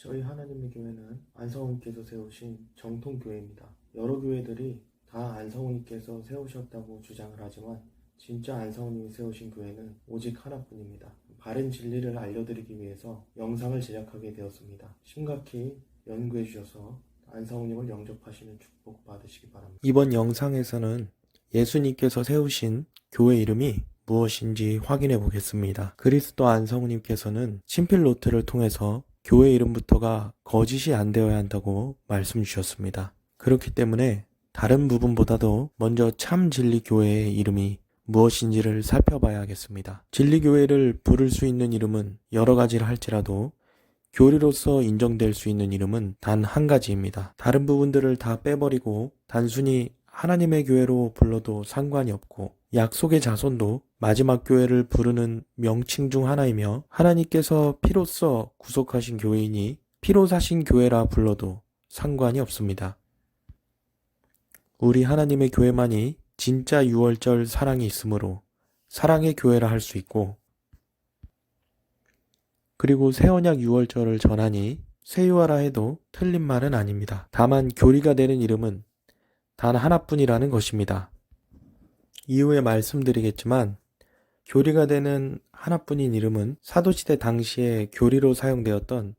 저희 하나님의 교회는 안성우님께서 세우신 정통교회입니다. 여러 교회들이 다 안성우님께서 세우셨다고 주장을 하지만 진짜 안성우님이 세우신 교회는 오직 하나뿐입니다. 바른 진리를 알려드리기 위해서 영상을 제작하게 되었습니다. 심각히 연구해 주셔서 안성우님을 영접하시는 축복 받으시기 바랍니다. 이번 영상에서는 예수님께서 세우신 교회 이름이 무엇인지 확인해 보겠습니다. 그리스도 안성우님께서는 친필노트를 통해서 교회 이름부터가 거짓이 안 되어야 한다고 말씀 주셨습니다. 그렇기 때문에 다른 부분보다도 먼저 참 진리교회의 이름이 무엇인지를 살펴봐야 하겠습니다. 진리교회를 부를 수 있는 이름은 여러 가지를 할지라도 교리로서 인정될 수 있는 이름은 단 한 가지입니다. 다른 부분들을 다 빼버리고 단순히 하나님의 교회로 불러도 상관이 없고 약속의 자손도 마지막 교회를 부르는 명칭 중 하나이며 하나님께서 피로써 구속하신 교회이니 피로 사신 교회라 불러도 상관이 없습니다. 우리 하나님의 교회만이 진짜 유월절 사랑이 있으므로 사랑의 교회라 할 수 있고, 그리고 새언약 유월절을 전하니 세유하라 해도 틀린 말은 아닙니다. 다만 교리가 되는 이름은 단 하나뿐이라는 것입니다. 이후에 말씀드리겠지만 교리가 되는 하나뿐인 이름은 사도시대 당시에 교리로 사용되었던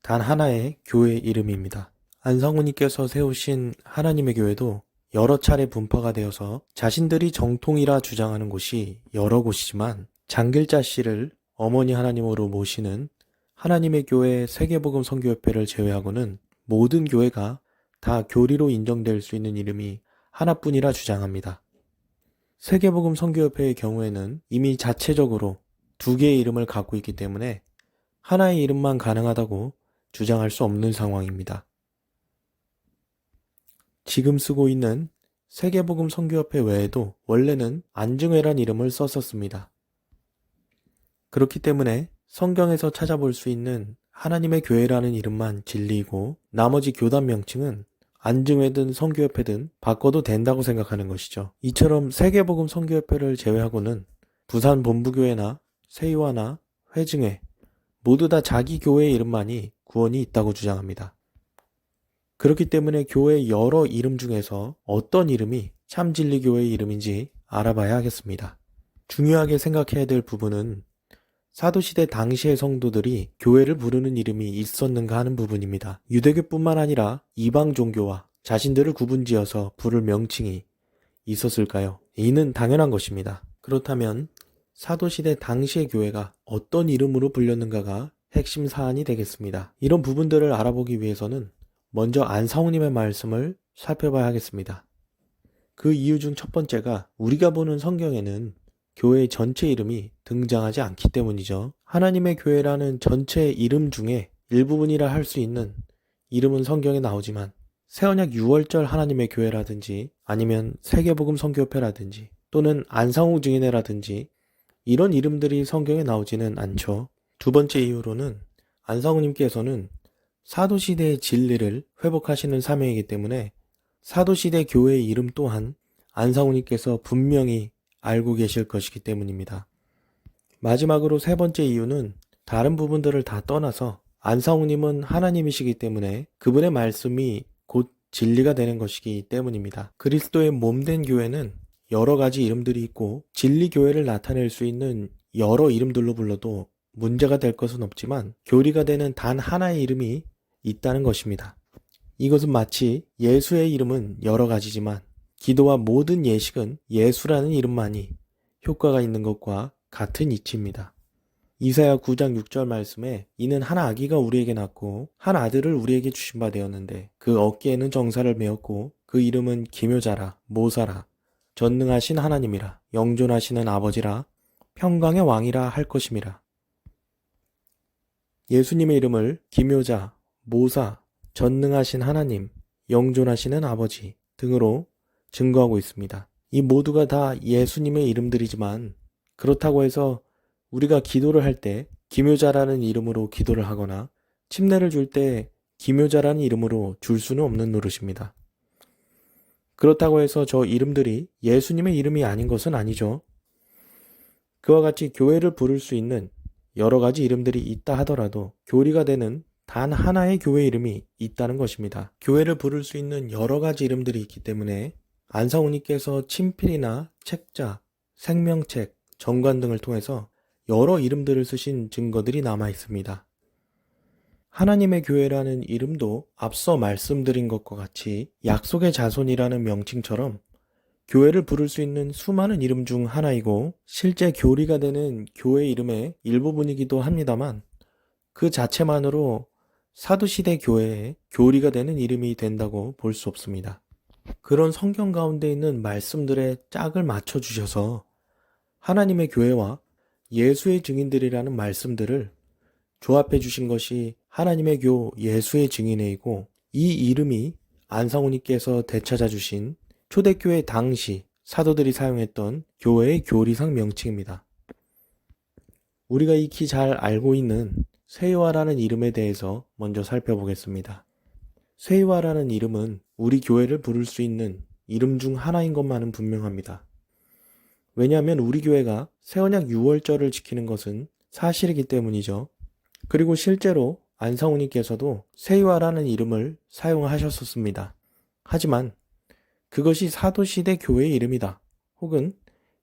단 하나의 교회 이름입니다. 안성우님께서 세우신 하나님의 교회도 여러 차례 분파가 되어서 자신들이 정통이라 주장하는 곳이 여러 곳이지만 장길자 씨를 어머니 하나님으로 모시는 하나님의 교회 세계복음 선교협회를 제외하고는 모든 교회가 다 교리로 인정될 수 있는 이름이 하나뿐이라 주장합니다. 세계복음 선교협회의 경우에는 이미 자체적으로 두 개의 이름을 갖고 있기 때문에 하나의 이름만 가능하다고 주장할 수 없는 상황입니다. 지금 쓰고 있는 세계복음 선교협회 외에도 원래는 안증회란 이름을 썼었습니다. 그렇기 때문에 성경에서 찾아볼 수 있는 하나님의 교회라는 이름만 진리이고 나머지 교단 명칭은 안증회든 선교협회든 바꿔도 된다고 생각하는 것이죠. 이처럼 세계복음 선교협회를 제외하고는 부산 본부교회나 세유화나 회증회 모두 다 자기 교회의 이름만이 구원이 있다고 주장합니다. 그렇기 때문에 교회 여러 이름 중에서 어떤 이름이 참진리교회의 이름인지 알아봐야 하겠습니다. 중요하게 생각해야 될 부분은 사도시대 당시의 성도들이 교회를 부르는 이름이 있었는가 하는 부분입니다. 유대교뿐만 아니라 이방 종교와 자신들을 구분지어서 부를 명칭이 있었을까요? 이는 당연한 것입니다. 그렇다면 사도시대 당시의 교회가 어떤 이름으로 불렸는가가 핵심 사안이 되겠습니다. 이런 부분들을 알아보기 위해서는 먼저 안성우님의 말씀을 살펴봐야 하겠습니다. 그 이유 중 첫 번째가 우리가 보는 성경에는 교회의 전체 이름이 등장하지 않기 때문이죠. 하나님의 교회라는 전체 이름 중에 일부분이라 할 수 있는 이름은 성경에 나오지만 새언약 유월절 하나님의 교회라든지 아니면 세계복음 선교협회라든지 또는 안성우 증인회라든지 이런 이름들이 성경에 나오지는 않죠. 두 번째 이유로는 안성우님께서는 사도시대의 진리를 회복하시는 사명이기 때문에 사도시대 교회의 이름 또한 안성우님께서 분명히 알고 계실 것이기 때문입니다. 마지막으로 세 번째 이유는 다른 부분들을 다 떠나서 안성우님은 하나님이시기 때문에 그분의 말씀이 곧 진리가 되는 것이기 때문입니다. 그리스도의 몸된 교회는 여러 가지 이름들이 있고 진리교회를 나타낼 수 있는 여러 이름들로 불러도 문제가 될 것은 없지만 교리가 되는 단 하나의 이름이 있다는 것입니다. 이것은 마치 예수의 이름은 여러 가지지만 기도와 모든 예식은 예수라는 이름만이 효과가 있는 것과 같은 이치입니다. 이사야 9장 6절 말씀에 이는 한 아기가 우리에게 낳고 한 아들을 우리에게 주신 바 되었는데 그 어깨에는 정사를 메었고 그 이름은 기묘자라 모사라 전능하신 하나님이라 영존하시는 아버지라 평강의 왕이라 할 것임이라. 예수님의 이름을 기묘자, 모사, 전능하신 하나님, 영존하시는 아버지 등으로 증거하고 있습니다. 이 모두가 다 예수님의 이름들이지만 그렇다고 해서 우리가 기도를 할 때 기묘자라는 이름으로 기도를 하거나 침례를 줄 때 기묘자라는 이름으로 줄 수는 없는 노릇입니다. 그렇다고 해서 저 이름들이 예수님의 이름이 아닌 것은 아니죠. 그와 같이 교회를 부를 수 있는 여러 가지 이름들이 있다 하더라도 교리가 되는 단 하나의 교회 이름이 있다는 것입니다. 교회를 부를 수 있는 여러 가지 이름들이 있기 때문에 안상우님께서 친필이나 책자, 생명책, 정관 등을 통해서 여러 이름들을 쓰신 증거들이 남아 있습니다. 하나님의 교회라는 이름도 앞서 말씀드린 것과 같이 약속의 자손이라는 명칭처럼 교회를 부를 수 있는 수많은 이름 중 하나이고 실제 교리가 되는 교회 이름의 일부분이기도 합니다만 그 자체만으로 사도시대 교회의 교리가 되는 이름이 된다고 볼 수 없습니다. 그런 성경 가운데 있는 말씀들의 짝을 맞춰주셔서 하나님의 교회와 예수의 증인들이라는 말씀들을 조합해 주신 것이 하나님의 교 예수의 증인회이고 이 이름이 안상우님께서 되찾아 주신 초대교회 당시 사도들이 사용했던 교회의 교리상 명칭입니다. 우리가 익히 잘 알고 있는 세이와라는 이름에 대해서 먼저 살펴보겠습니다. 세이와라는 이름은 우리 교회를 부를 수 있는 이름 중 하나인 것만은 분명합니다. 왜냐하면 우리 교회가 새언약 6월절을 지키는 것은 사실이기 때문이죠. 그리고 실제로 안상우님께서도 세이와라는 이름을 사용하셨었습니다. 하지만 그것이 사도시대 교회의 이름이다 혹은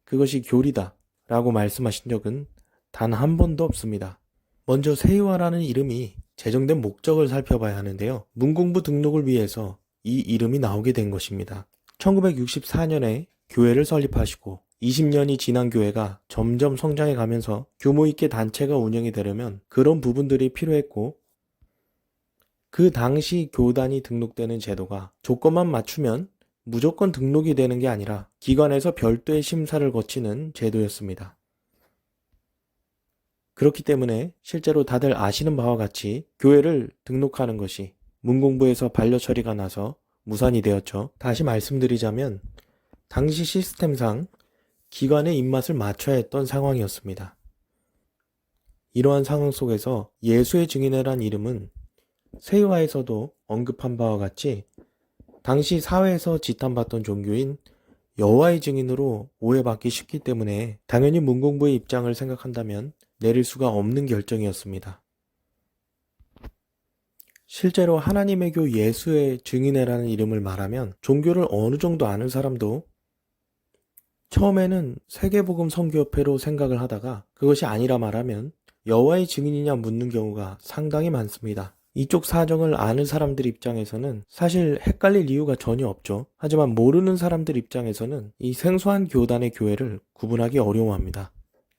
그것이 교리다 라고 말씀하신 적은 단 한 번도 없습니다. 먼저 세이와라는 이름이 제정된 목적을 살펴봐야 하는데요. 문공부 등록을 위해서 이 이름이 나오게 된 것입니다. 1964년에 교회를 설립하시고 20년이 지난 교회가 점점 성장해 가면서 규모 있게 단체가 운영이 되려면 그런 부분들이 필요했고 그 당시 교단이 등록되는 제도가 조건만 맞추면 무조건 등록이 되는 게 아니라 기관에서 별도의 심사를 거치는 제도였습니다. 그렇기 때문에 실제로 다들 아시는 바와 같이 교회를 등록하는 것이 문공부에서 반려 처리가 나서 무산이 되었죠. 다시 말씀드리자면 당시 시스템상 기관의 입맛을 맞춰야 했던 상황이었습니다. 이러한 상황 속에서 예수의 증인회란 이름은 세이와에서도 언급한 바와 같이 당시 사회에서 지탄받던 종교인 여호와의 증인으로 오해받기 쉽기 때문에 당연히 문공부의 입장을 생각한다면 내릴 수가 없는 결정이었습니다. 실제로 하나님의 교 예수의 증인회라는 이름을 말하면 종교를 어느 정도 아는 사람도 처음에는 세계복음 선교협회로 생각을 하다가 그것이 아니라 말하면 여호와의 증인이냐 묻는 경우가 상당히 많습니다. 이쪽 사정을 아는 사람들 입장에서는 사실 헷갈릴 이유가 전혀 없죠. 하지만 모르는 사람들 입장에서는 이 생소한 교단의 교회를 구분하기 어려워합니다.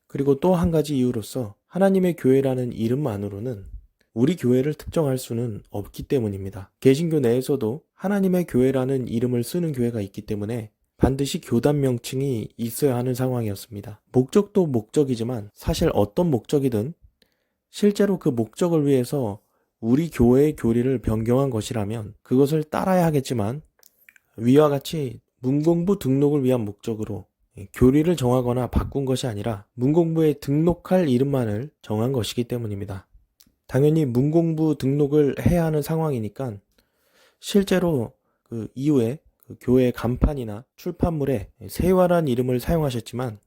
그리고 또 한 가지 이유로서 하나님의 교회라는 이름만으로는 우리 교회를 특정할 수는 없기 때문입니다. 개신교 내에서도 하나님의 교회라는 이름을 쓰는 교회가 있기 때문에 반드시 교단 명칭이 있어야 하는 상황이었습니다. 목적도 목적이지만 사실 어떤 목적이든 실제로 그 목적을 위해서 우리 교회의 교리를 변경한 것이라면 그것을 따라야 하겠지만 위와 같이 문공부 등록을 위한 목적으로 교리를 정하거나 바꾼 것이 아니라 문공부에 등록할 이름만을 정한 것이기 때문입니다. 당연히 문공부 등록을 해야 하는 상황이니까 실제로 그 이후에 그 교회 간판이나 출판물에 세이와란 이름을 사용하셨지만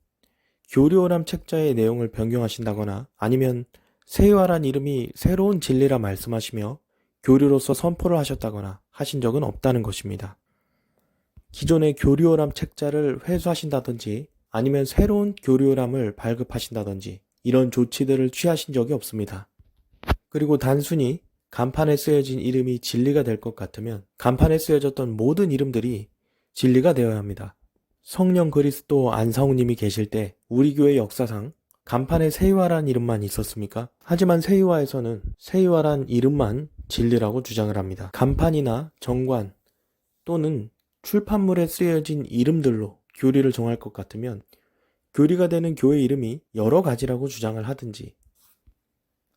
교리오람 책자의 내용을 변경하신다거나 아니면 세이와란 이름이 새로운 진리라 말씀하시며 교리로서 선포를 하셨다거나 하신 적은 없다는 것입니다. 기존의 교리오람 책자를 회수하신다든지 아니면 새로운 교리오람을 발급하신다든지 이런 조치들을 취하신 적이 없습니다. 그리고 단순히 간판에 쓰여진 이름이 진리가 될 것 같으면 간판에 쓰여졌던 모든 이름들이 진리가 되어야 합니다. 성령 그리스도 안상우님이 계실 때 우리 교회 역사상 간판에 세이와란 이름만 있었습니까? 하지만 세이와에서는 세이와란 이름만 진리라고 주장을 합니다. 간판이나 정관 또는 출판물에 쓰여진 이름들로 교리를 정할 것 같으면 교리가 되는 교회 이름이 여러 가지라고 주장을 하든지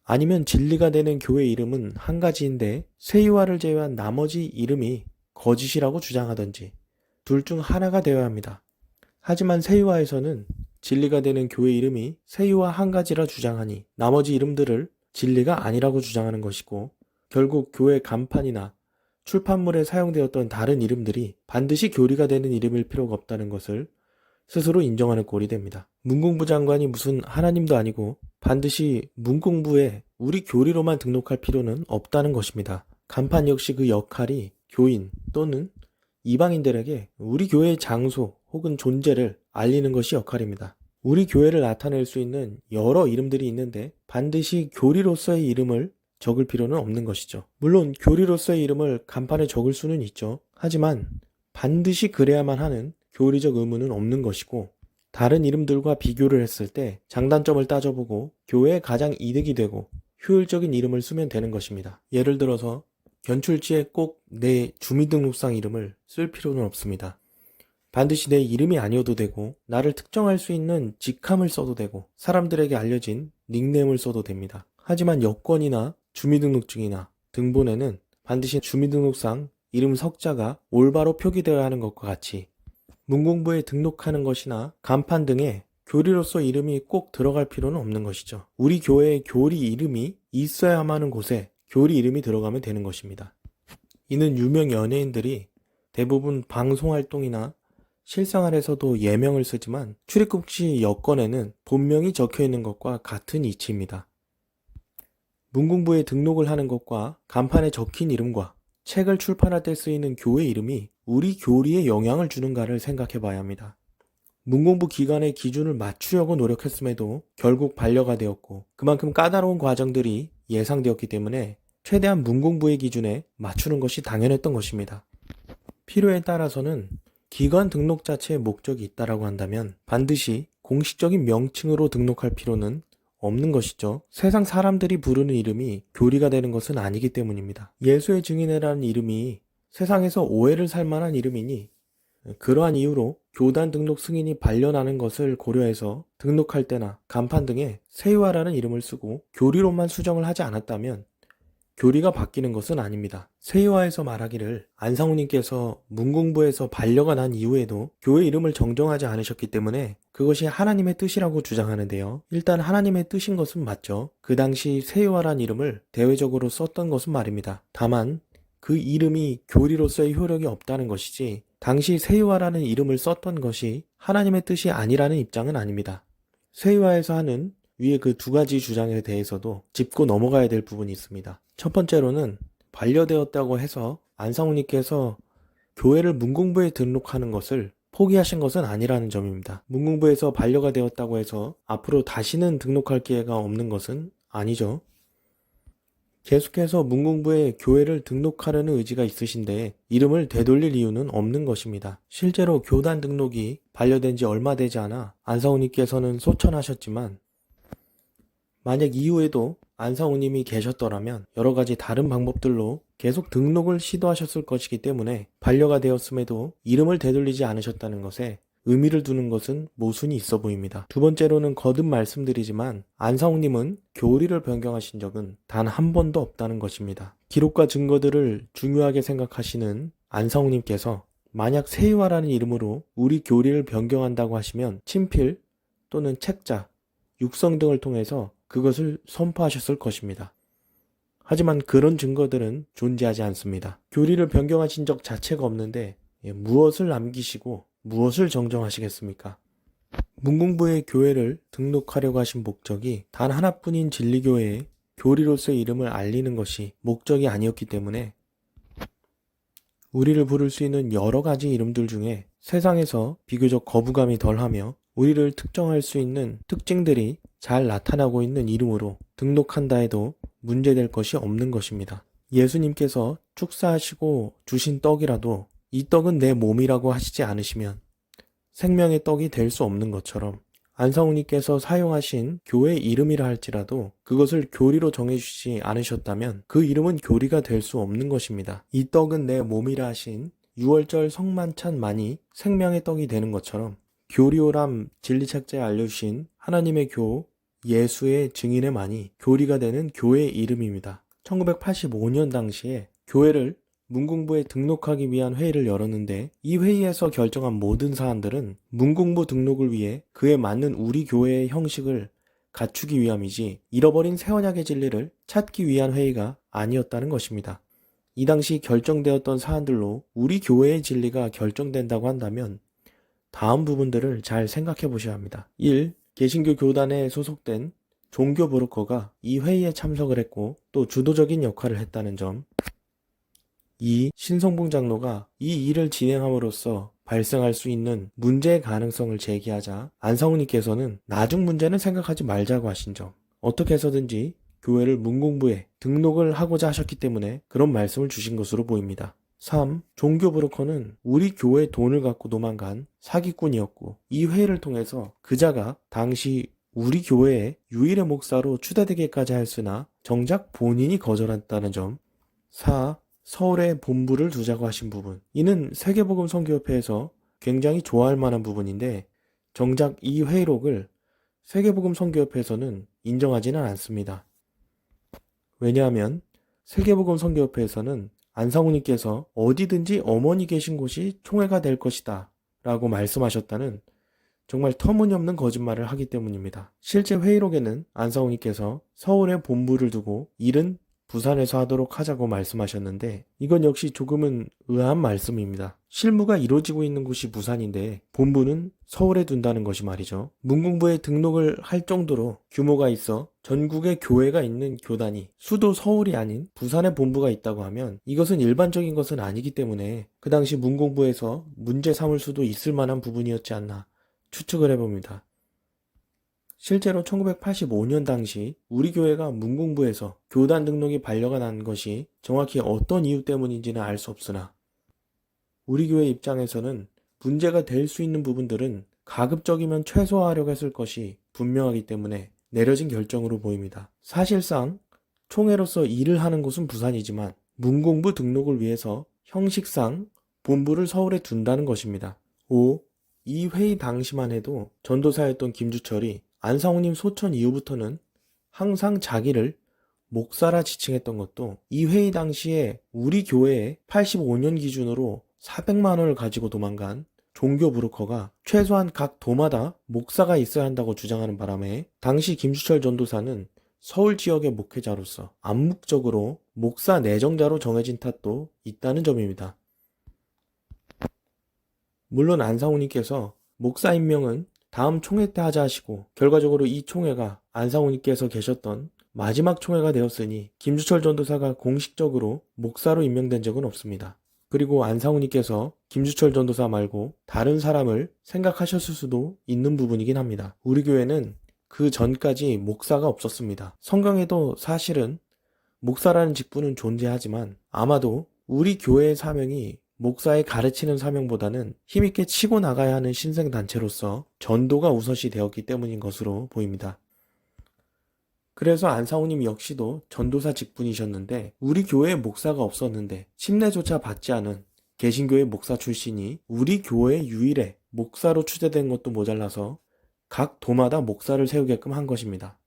아니면 진리가 되는 교회 이름은 한 가지인데 세이와를 제외한 나머지 이름이 거짓이라고 주장하든지 둘 중 하나가 되어야 합니다. 하지만 세이와에서는 진리가 되는 교회 이름이 세이와 한 가지라 주장하니 나머지 이름들을 진리가 아니라고 주장하는 것이고 결국 교회 간판이나 출판물에 사용되었던 다른 이름들이 반드시 교리가 되는 이름일 필요가 없다는 것을 스스로 인정하는 꼴이 됩니다. 문공부 장관이 무슨 하나님도 아니고 반드시 문공부에 우리 교리로만 등록할 필요는 없다는 것입니다. 간판 역시 그 역할이 교인 또는 이방인들에게 우리 교회의 장소 혹은 존재를 알리는 것이 역할입니다. 우리 교회를 나타낼 수 있는 여러 이름들이 있는데 반드시 교리로서의 이름을 적을 필요는 없는 것이죠. 물론 교리로서의 이름을 간판에 적을 수는 있죠. 하지만 반드시 그래야만 하는 교리적 의무는 없는 것이고, 다른 이름들과 비교를 했을 때 장단점을 따져보고 교회에 가장 이득이 되고 효율적인 이름을 쓰면 되는 것입니다. 예를 들어서 견출지에 꼭 내 주민등록상 이름을 쓸 필요는 없습니다. 반드시 내 이름이 아니어도 되고, 나를 특정할 수 있는 직함을 써도 되고, 사람들에게 알려진 닉네임을 써도 됩니다. 하지만 여권이나 주민등록증이나 등본에는 반드시 주민등록상 이름 석자가 올바로 표기되어야 하는 것과 같이 문공부에 등록하는 것이나 간판 등에 교리로서 이름이 꼭 들어갈 필요는 없는 것이죠. 우리 교회의 교리 이름이 있어야만 하는 곳에 교리 이름이 들어가면 되는 것입니다. 이는 유명 연예인들이 대부분 방송활동이나 실생활에서도 예명을 쓰지만 출입국 시 여권에는 본명이 적혀 있는 것과 같은 이치입니다. 문공부에 등록을 하는 것과 간판에 적힌 이름과 책을 출판할 때 쓰이는 교회 이름이 우리 교리에 영향을 주는가를 생각해 봐야 합니다. 문공부 기관의 기준을 맞추려고 노력했음에도 결국 반려가 되었고, 그만큼 까다로운 과정들이 예상되었기 때문에 최대한 문공부의 기준에 맞추는 것이 당연했던 것입니다. 필요에 따라서는 기관 등록 자체에 목적이 있다라고 한다면 반드시 공식적인 명칭으로 등록할 필요는 없는 것이죠. 세상 사람들이 부르는 이름이 교리가 되는 것은 아니기 때문입니다. 예수의 증인이라는 이름이 세상에서 오해를 살 만한 이름이니 그러한 이유로 교단 등록 승인이 반려나는 것을 고려해서 등록할 때나 간판 등에 세유아라는 이름을 쓰고 교리로만 수정을 하지 않았다면 교리가 바뀌는 것은 아닙니다. 세유아에서 말하기를 안상우님께서 문공부에서 반려가 난 이후에도 교회 이름을 정정하지 않으셨기 때문에 그것이 하나님의 뜻이라고 주장하는데요. 일단 하나님의 뜻인 것은 맞죠. 그 당시 세유아란 이름을 대외적으로 썼던 것은 말입니다. 다만 그 이름이 교리로서의 효력이 없다는 것이지 당시 세유아라는 이름을 썼던 것이 하나님의 뜻이 아니라는 입장은 아닙니다. 세유아에서 하는 위에 그 두 가지 주장에 대해서도 짚고 넘어가야 될 부분이 있습니다. 첫 번째로는 반려되었다고 해서 안상우님께서 교회를 문공부에 등록하는 것을 포기하신 것은 아니라는 점입니다. 문공부에서 반려가 되었다고 해서 앞으로 다시는 등록할 기회가 없는 것은 아니죠. 계속해서 문공부에 교회를 등록하려는 의지가 있으신데 이름을 되돌릴 이유는 없는 것입니다. 실제로 교단 등록이 반려된 지 얼마 되지 않아 안상우님께서는 소천하셨지만, 만약 이후에도 안상우님이 계셨더라면 여러 가지 다른 방법들로 계속 등록을 시도하셨을 것이기 때문에 반려가 되었음에도 이름을 되돌리지 않으셨다는 것에 의미를 두는 것은 모순이 있어 보입니다. 두 번째로는 거듭 말씀드리지만 안상우님은 교리를 변경하신 적은 단 한 번도 없다는 것입니다. 기록과 증거들을 중요하게 생각하시는 안상우님께서 만약 세유아라는 이름으로 우리 교리를 변경한다고 하시면 친필 또는 책자, 육성 등을 통해서 그것을 선포하셨을 것입니다. 하지만 그런 증거들은 존재하지 않습니다. 교리를 변경하신 적 자체가 없는데 무엇을 남기시고 무엇을 정정하시겠습니까? 문공부의 교회를 등록하려고 하신 목적이 단 하나뿐인 진리교회의 교리로서의 이름을 알리는 것이 목적이 아니었기 때문에 우리를 부를 수 있는 여러 가지 이름들 중에 세상에서 비교적 거부감이 덜하며 우리를 특정할 수 있는 특징들이 잘 나타나고 있는 이름으로 등록한다 해도 문제될 것이 없는 것입니다. 예수님께서 축사하시고 주신 떡이라도 이 떡은 내 몸이라고 하시지 않으시면 생명의 떡이 될 수 없는 것처럼 안상우님께서 사용하신 교회 이름이라 할지라도 그것을 교리로 정해주시지 않으셨다면 그 이름은 교리가 될 수 없는 것입니다. 이 떡은 내 몸이라 하신 6월절 성만찬만이 생명의 떡이 되는 것처럼 교리오람 진리책자에 알려주신 하나님의 예수의 증인에만이 교리가 되는 교회의 이름입니다. 1985년 당시에 교회를 문공부에 등록하기 위한 회의를 열었는데 이 회의에서 결정한 모든 사안들은 문공부 등록을 위해 그에 맞는 우리 교회의 형식을 갖추기 위함이지 잃어버린 새 언약의 진리를 찾기 위한 회의가 아니었다는 것입니다. 이 당시 결정되었던 사안들로 우리 교회의 진리가 결정된다고 한다면 다음 부분들을 잘 생각해 보셔야 합니다. 1. 개신교 교단에 소속된 종교 브로커가 이 회의에 참석을 했고 또 주도적인 역할을 했다는 점. 2. 신성봉 장로가 이 일을 진행함으로써 발생할 수 있는 문제의 가능성을 제기하자 안상훈님께서는 나중 문제는 생각하지 말자고 하신 점. 어떻게 해서든지 교회를 문공부에 등록을 하고자 하셨기 때문에 그런 말씀을 주신 것으로 보입니다. 3. 종교 브로커는 우리 교회 돈을 갖고 도망간 사기꾼이었고 이 회의를 통해서 그자가 당시 우리 교회의 유일의 목사로 추대되기까지 하였으나 정작 본인이 거절했다는 점. 4. 서울에 본부를 두자고 하신 부분. 이는 세계복음 선교협회에서 굉장히 좋아할 만한 부분인데 정작 이 회의록을 세계복음 선교협회에서는 인정하지는 않습니다. 왜냐하면 세계복음 선교협회에서는 안상훈님께서 어디든지 어머니 계신 곳이 총회가 될 것이다 라고 말씀하셨다는 정말 터무니없는 거짓말을 하기 때문입니다. 실제 회의록에는 안상훈님께서 서울에 본부를 두고 일은 부산에서 하도록 하자고 말씀하셨는데 이건 역시 조금은 의아한 말씀입니다. 실무가 이루어지고 있는 곳이 부산인데 본부는 서울에 둔다는 것이 말이죠. 문공부에 등록을 할 정도로 규모가 있어 전국에 교회가 있는 교단이 수도 서울이 아닌 부산에 본부가 있다고 하면 이것은 일반적인 것은 아니기 때문에 그 당시 문공부에서 문제 삼을 수도 있을 만한 부분이었지 않나 추측을 해봅니다. 실제로 1985년 당시 우리 교회가 문공부에서 교단 등록이 반려가 난 것이 정확히 어떤 이유 때문인지는 알 수 없으나 우리 교회 입장에서는 문제가 될 수 있는 부분들은 가급적이면 최소화하려고 했을 것이 분명하기 때문에 내려진 결정으로 보입니다. 사실상 총회로서 일을 하는 곳은 부산이지만 문공부 등록을 위해서 형식상 본부를 서울에 둔다는 것입니다. 5. 이 회의 당시만 해도 전도사였던 김주철이 안상훈님 소천 이후부터는 항상 자기를 목사라 지칭했던 것도 이 회의 당시에 우리 교회에 85년 기준으로 400만 원을 가지고 도망간 종교 브로커가 최소한 각 도마다 목사가 있어야 한다고 주장하는 바람에 당시 김주철 전도사는 서울 지역의 목회자로서 암묵적으로 목사 내정자로 정해진 탓도 있다는 점입니다. 물론 안상훈님께서 목사 임명은 다음 총회 때 하자 하시고 결과적으로 이 총회가 안상훈님께서 계셨던 마지막 총회가 되었으니 김주철 전도사가 공식적으로 목사로 임명된 적은 없습니다. 그리고 안상훈님께서 김주철 전도사 말고 다른 사람을 생각하셨을 수도 있는 부분이긴 합니다. 우리 교회는 그 전까지 목사가 없었습니다. 성경에도 사실은 목사라는 직분은 존재하지만 아마도 우리 교회의 사명이 목사의 가르치는 사명보다는 힘있게 치고 나가야 하는 신생단체로서 전도가 우선시 되었기 때문인 것으로 보입니다. 그래서 안상훈님 역시도 전도사 직분이셨는데 우리 교회에 목사가 없었는데 침례조차 받지 않은 개신교회 목사 출신이 우리 교회 유일의 목사로 추대된 것도 모자라서 각 도마다 목사를 세우게끔 한 것입니다.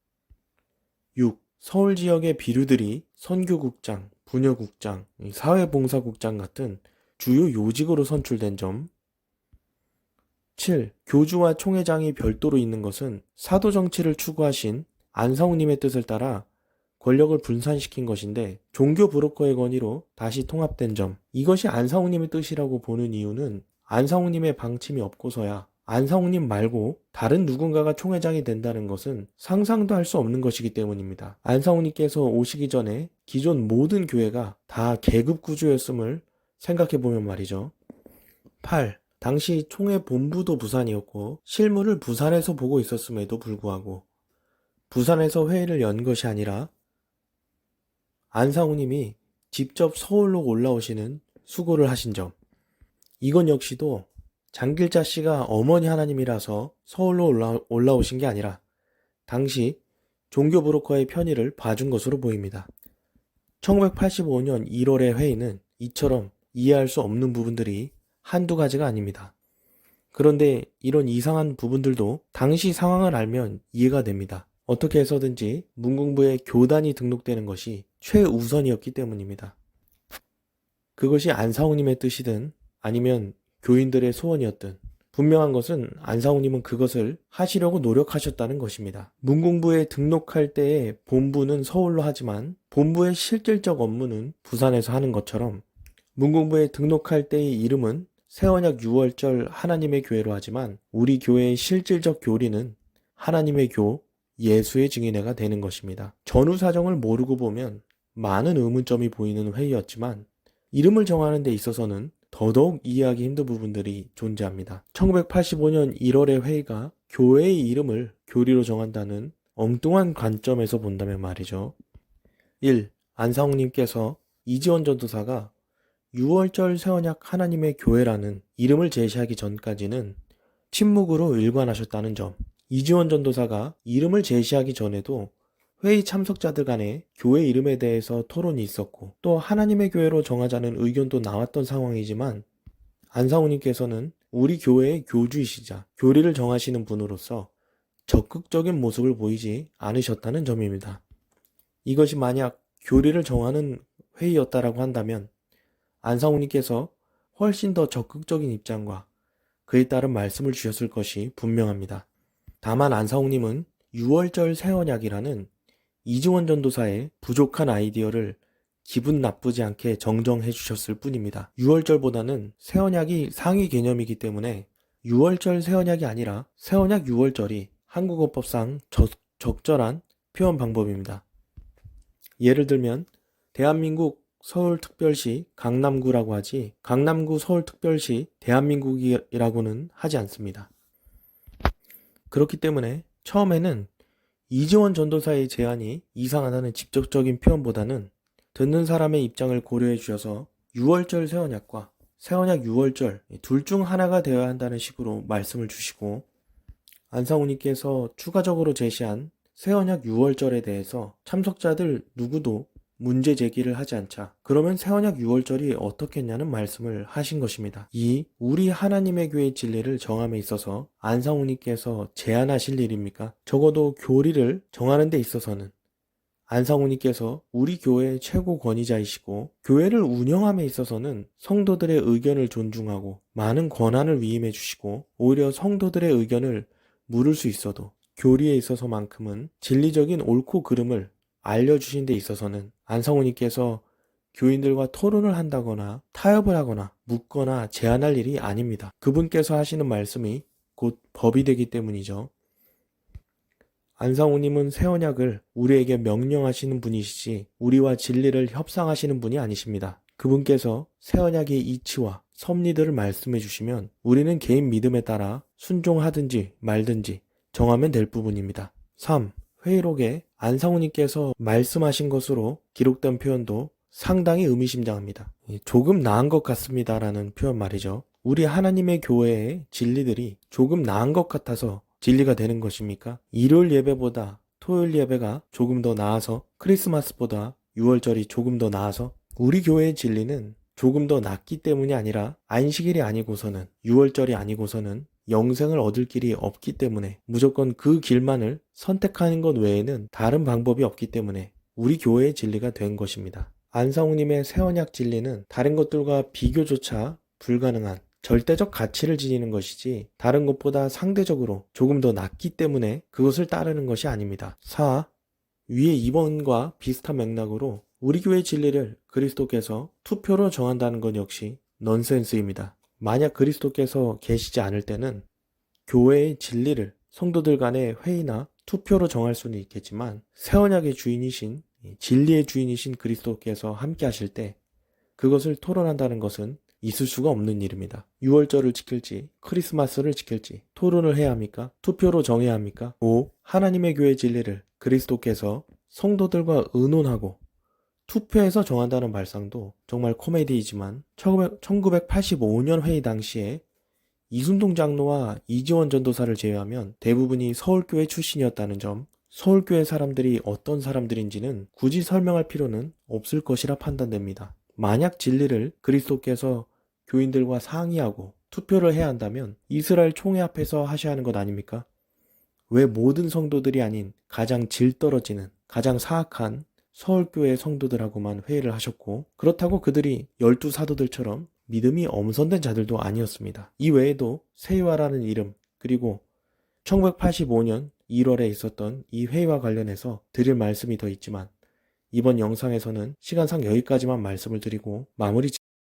6. 서울 지역의 비류들이 선교국장, 부녀국장, 사회봉사국장 같은 주요 요직으로 선출된 점. 7. 교주와 총회장이 별도로 있는 것은 사도 정치를 추구하신 안상훈님의 뜻을 따라 권력을 분산시킨 것인데 종교 브로커의 권위로 다시 통합된 점. 이것이 안상훈님의 뜻이라고 보는 이유는 안상훈님의 방침이 없고서야 안상훈님 말고 다른 누군가가 총회장이 된다는 것은 상상도 할 수 없는 것이기 때문입니다. 안상훈님께서 오시기 전에 기존 모든 교회가 다 계급 구조였음을 생각해보면 말이죠. 8. 당시 총회 본부도 부산이었고 실무를 부산에서 보고 있었음에도 불구하고 부산에서 회의를 연 것이 아니라 안상훈님이 직접 서울로 올라오시는 수고를 하신 점. 이건 역시도 장길자 씨가 어머니 하나님이라서 서울로 올라오신 게 아니라 당시 종교 브로커의 편의를 봐준 것으로 보입니다. 1985년 1월의 회의는 이처럼 이해할 수 없는 부분들이 한두 가지가 아닙니다. 그런데 이런 이상한 부분들도 당시 상황을 알면 이해가 됩니다. 어떻게 해서든지 문공부에 교단이 등록되는 것이 최우선이었기 때문입니다. 그것이 안상훈님의 뜻이든 아니면 교인들의 소원이었든 분명한 것은 안상훈님은 그것을 하시려고 노력하셨다는 것입니다. 문공부에 등록할 때의 본부는 서울로 하지만 본부의 실질적 업무는 부산에서 하는 것처럼 문공부에 등록할 때의 이름은 새언약 6월절 하나님의 교회로 하지만 우리 교회의 실질적 교리는 하나님의 교 예수의 증인회가 되는 것입니다. 전후 사정을 모르고 보면 많은 의문점이 보이는 회의였지만 이름을 정하는 데 있어서는 더더욱 이해하기 힘든 부분들이 존재합니다. 1985년 1월의 회의가 교회의 이름을 교리로 정한다는 엉뚱한 관점에서 본다면 말이죠. 1. 안상욱님께서 이지원 전도사가 6월절 새언약 하나님의 교회라는 이름을 제시하기 전까지는 침묵으로 일관하셨다는 점, 이지원 전도사가 이름을 제시하기 전에도 회의 참석자들 간에 교회 이름에 대해서 토론이 있었고 또 하나님의 교회로 정하자는 의견도 나왔던 상황이지만 안상우님께서는 우리 교회의 교주이시자 교리를 정하시는 분으로서 적극적인 모습을 보이지 않으셨다는 점입니다. 이것이 만약 교리를 정하는 회의였다라고 한다면 안상우님께서 훨씬 더 적극적인 입장과 그에 따른 말씀을 주셨을 것이 분명합니다. 다만 안상욱님은 6월절 새언약이라는 이지원 전도사의 부족한 아이디어를 기분 나쁘지 않게 정정해 주셨을 뿐입니다. 6월절보다는 새언약이 상위 개념이기 때문에 6월절 새언약이 아니라 새언약 6월절이 한국어법상 적절한 표현 방법입니다. 예를 들면 대한민국 서울특별시 강남구라고 하지 강남구 서울특별시 대한민국이라고는 하지 않습니다. 그렇기 때문에 처음에는 이지원 전도사의 제안이 이상하다는 직접적인 표현보다는 듣는 사람의 입장을 고려해 주셔서 6월절 새언약과 새언약 6월절 둘 중 하나가 되어야 한다는 식으로 말씀을 주시고 안상우님께서 추가적으로 제시한 새언약 6월절에 대해서 참석자들 누구도 문제 제기를 하지 않자 그러면 새언약 6월절이 어떻겠냐는 말씀을 하신 것입니다. 이 우리 하나님의 교회 진리를 정함에 있어서 안상우님께서 제안하실 일입니까? 적어도 교리를 정하는 데 있어서는 안상우님께서 우리 교회의 최고 권위자이시고 교회를 운영함에 있어서는 성도들의 의견을 존중하고 많은 권한을 위임해 주시고 오히려 성도들의 의견을 물을 수 있어도 교리에 있어서만큼은 진리적인 옳고 그름을 알려주신 데 있어서는 안상우님께서 교인들과 토론을 한다거나 타협을 하거나 묻거나 제안할 일이 아닙니다. 그분께서 하시는 말씀이 곧 법이 되기 때문이죠. 안상우님은 새언약을 우리에게 명령하시는 분이시지 우리와 진리를 협상하시는 분이 아니십니다. 그분께서 새언약의 이치와 섭리들을 말씀해 주시면 우리는 개인 믿음에 따라 순종하든지 말든지 정하면 될 부분입니다. 3. 회의록에 안상우님께서 말씀하신 것으로 기록된 표현도 상당히 의미심장합니다. 조금 나은 것 같습니다 라는 표현 말이죠. 우리 하나님의 교회의 진리들이 조금 나은 것 같아서 진리가 되는 것입니까? 일요일 예배보다 토요일 예배가 조금 더 나아서 크리스마스보다 6월절이 조금 더 나아서 우리 교회의 진리는 조금 더 낫기 때문이 아니라 안식일이 아니고서는 6월절이 아니고서는 영생을 얻을 길이 없기 때문에 무조건 그 길만을 선택하는 것 외에는 다른 방법이 없기 때문에 우리 교회의 진리가 된 것입니다. 안상우님의 새언약 진리는 다른 것들과 비교조차 불가능한 절대적 가치를 지니는 것이지 다른 것보다 상대적으로 조금 더 낫기 때문에 그것을 따르는 것이 아닙니다. 4. 위에 2번과 비슷한 맥락으로 우리 교회의 진리를 그리스도께서 투표로 정한다는 것 역시 넌센스입니다. 만약 그리스도께서 계시지 않을 때는 교회의 진리를 성도들 간의 회의나 투표로 정할 수는 있겠지만 새언약의 주인이신 진리의 주인이신 그리스도께서 함께 하실 때 그것을 토론한다는 것은 있을 수가 없는 일입니다. 6월절을 지킬지 크리스마스를 지킬지 토론을 해야 합니까? 투표로 정해야 합니까? 5. 하나님의 교회 진리를 그리스도께서 성도들과 의논하고 투표해서 정한다는 발상도 정말 코미디이지만 1985년 회의 당시에 이순동 장로와 이지원 전도사를 제외하면 대부분이 서울교회 출신이었다는 점, 서울교회 사람들이 어떤 사람들인지는 굳이 설명할 필요는 없을 것이라 판단됩니다. 만약 진리를 그리스도께서 교인들과 상의하고 투표를 해야 한다면 이스라엘 총회 앞에서 하셔야 하는 것 아닙니까? 왜 모든 성도들이 아닌 가장 질 떨어지는 가장 사악한 서울교회 성도들하고만 회의를 하셨고 그렇다고 그들이 12사도들처럼 믿음이 엄선된 자들도 아니었습니다. 이 외에도 세이와라는 이름 그리고 1985년 1월에 있었던 이 회의와 관련해서 드릴 말씀이 더 있지만 이번 영상에서는 시간상 여기까지만 말씀을 드리고 마무리